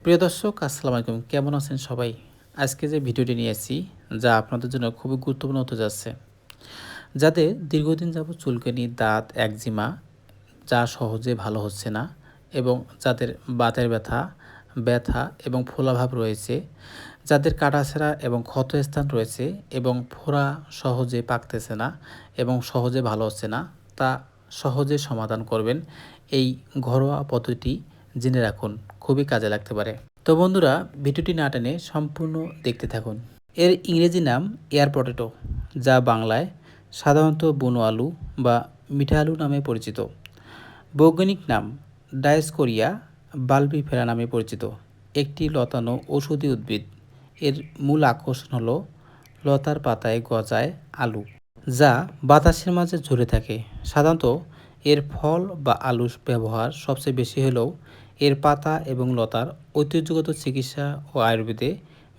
প্রিয় দর্শক, আসসালামু আলাইকুম। কেমন আছেন সবাই? আজকে যে ভিডিওটি নিয়ে এসেছি, যা আপনাদের জন্য খুবই গুরুত্বপূর্ণ হতে যাচ্ছে। যাদের দীর্ঘদিন যাবৎ চুলকানি, দাঁত, একজিমা যা সহজে ভালো হচ্ছে না এবং যাদের বাতের ব্যথা, ব্যথা এবং ফোলাভাব রয়েছে, যাদের কাটাছেঁড়া এবং ক্ষতস্থান রয়েছে এবং ফোড়া সহজে পাকতেছে না এবং সহজে ভালো হচ্ছে না, তা সহজে সমাধান করবেন এই ঘরোয়া পদ্ধতি জেনে রাখুন, খুবই কাজে লাগতে পারে। তো বন্ধুরা, ভিডিওটি না টেনে সম্পূর্ণ দেখতে থাকুন। এর ইংরেজি নাম এয়ার পটেটো, যা বাংলায় সাধারণত বুনো আলু বা মিঠা আলু নামে পরিচিত। বৈজ্ঞানিক নাম ডায়োস্কোরিয়া বাল্বিফেরা নামে পরিচিত। একটি লতানো ঔষধি উদ্ভিদ। এর মূল আকর্ষণ হলো লতার পাতায় গজায় আলু, যা বাতাসের মাঝে ঝরে থাকে। সাধারণত এর ফল বা আলু ব্যবহার সবচেয়ে বেশি হলেও এর পাতা এবং লতার ঐতিহ্যগত চিকিৎসা ও আয়ুর্বেদে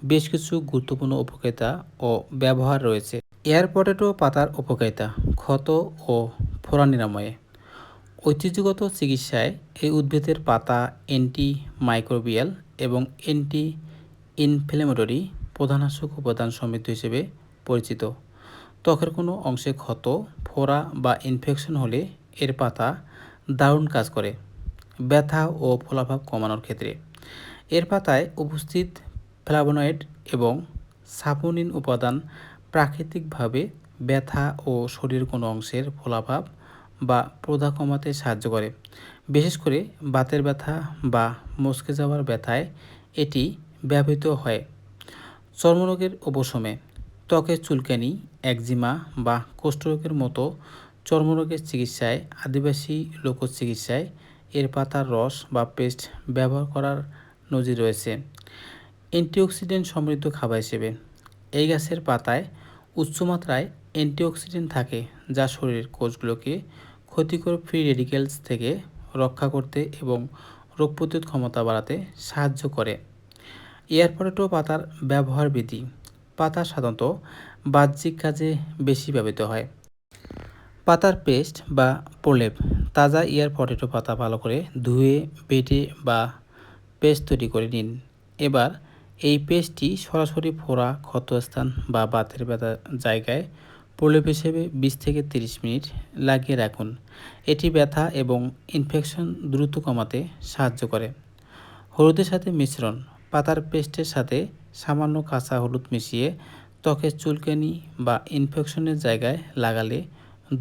বেশ কিছু গুরুত্বপূর্ণ উপকারিতা ও ব্যবহার রয়েছে। এয়ার পটেটো পাতার উপকারিতা: ক্ষত ও ফোড়া নিরাময়ে। ঐতিহ্যগত চিকিৎসায় এই উদ্ভিদের পাতা অ্যান্টি মাইক্রোবিয়াল এবং অ্যান্টি ইনফ্লেমেটরি প্রধানাশক উপাদান সমৃদ্ধ হিসেবে পরিচিত। ত্বকের কোনো অংশে ক্ষত, ফোড়া বা ইনফেকশন হলে এর পাতা দারুণ কাজ করে ব্যথা ও ফোলাভাব কমানোর ক্ষেত্রে। এর পাতায় উপস্থিত ফ্লাভোনয়েড এবং সাপোনিন উপাদান প্রাকৃতিকভাবে ব্যথা ও শরীরের কোনো অংশের ফোলাভাব বা প্রদাহ কমাতে সাহায্য করে। বিশেষ করে বাতের ব্যথা বা মচকে যাওয়ার ব্যথায় এটি ব্যবহৃত হয়। চর্মরোগের উপশমে: ত্বকের চুলকানি, একজিমা বা কুষ্ঠরোগের মতো চর্মরোগের চিকিৎসায় আদিবাসী লোকচিকিৎসায় এর পাতার রস বা পেস্ট ব্যবহার করার নজির রয়েছে। অ্যান্টিঅক্সিডেন্ট সমৃদ্ধ খাবার হিসেবে এই গাছের পাতায় উচ্চমাত্রায় অ্যান্টিঅক্সিডেন্ট থাকে, যা শরীরের কোষগুলোকে ক্ষতিকর ফ্রি রেডিক্যালস থেকে রক্ষা করতে এবং রোগ প্রতিরোধ ক্ষমতা বাড়াতে সাহায্য করে। এয়ার পটেটো পাতার ব্যবহার বিধি: পাতা সাধারণত বাহ্যিক কাজে বেশি ব্যবহৃত হয়। পাতার পেস্ট বা প্রলেপ: তাজা এয়ার পটেটো পাতা ভালো করে ধুয়ে বেটে বা পেস্ট তৈরি করে নিন। এবার এই পেস্টটি সরাসরি ফোড়া, ক্ষতস্থান বা বাতের ব্যথা জায়গায় প্রলেপ হিসেবে 20 থেকে 30 মিনিট লাগিয়ে রাখুন। এটি ব্যথা এবং ইনফেকশন দ্রুত কমাতে সাহায্য করে। হলুদের সাথে মিশ্রণ: পাতার পেস্টের সাথে সামান্য কাঁচা হলুদ মিশিয়ে ত্বকের চুলকানি বা ইনফেকশনের জায়গায় লাগালে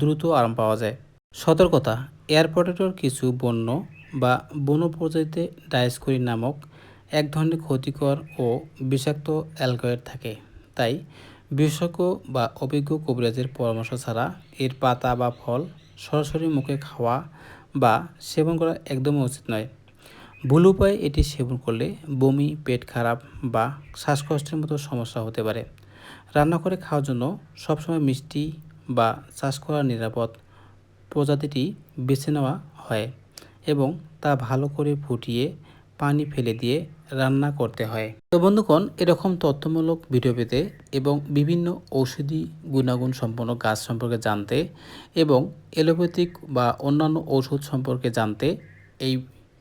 দ্রুত আরাম পাওয়া যায়। সতর্কতা: এয়ার পটেটোর কিছু বন্য বা বুনো প্রজাতিতে ডায়োস্কোরিয়া নামক এক ধরনের ক্ষতিকর ও বিষাক্ত অ্যালকয়েড থাকে, তাই বিশেষজ্ঞ বা অভিজ্ঞ কবিরাজের পরামর্শ ছাড়া এর পাতা বা ফল সরাসরি মুখে খাওয়া বা সেবন করা একদমই উচিত নয়। ভুল উপায়ে এটি সেবন করলে বমি, পেট খারাপ বা শ্বাসকষ্টের মতো সমস্যা হতে পারে। রান্না করে খাওয়ার জন্য সবসময় মিষ্টি বা চাষ করা নিরাপদ প্রজাতিটি বেছে নেওয়া হয় এবং তা ভালো করে ফুটিয়ে পানি ফেলে দিয়ে রান্না করতে হয়। তো বন্ধুগণ, এরকম তথ্যমূলক ভিডিও পেতে এবং বিভিন্ন ঔষধি গুণাগুণ সম্পন্ন গাছ সম্পর্কে জানতে এবং এলোপ্যাথিক বা অন্যান্য ঔষধ সম্পর্কে জানতে এই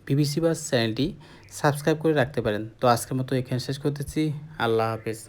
বিবিসি বাস চ্যানেলটি সাবস্ক্রাইব করে রাখতে পারেন। তো আজকের মতো এখানে শেষ করতেছি। আল্লাহ হাফেজ।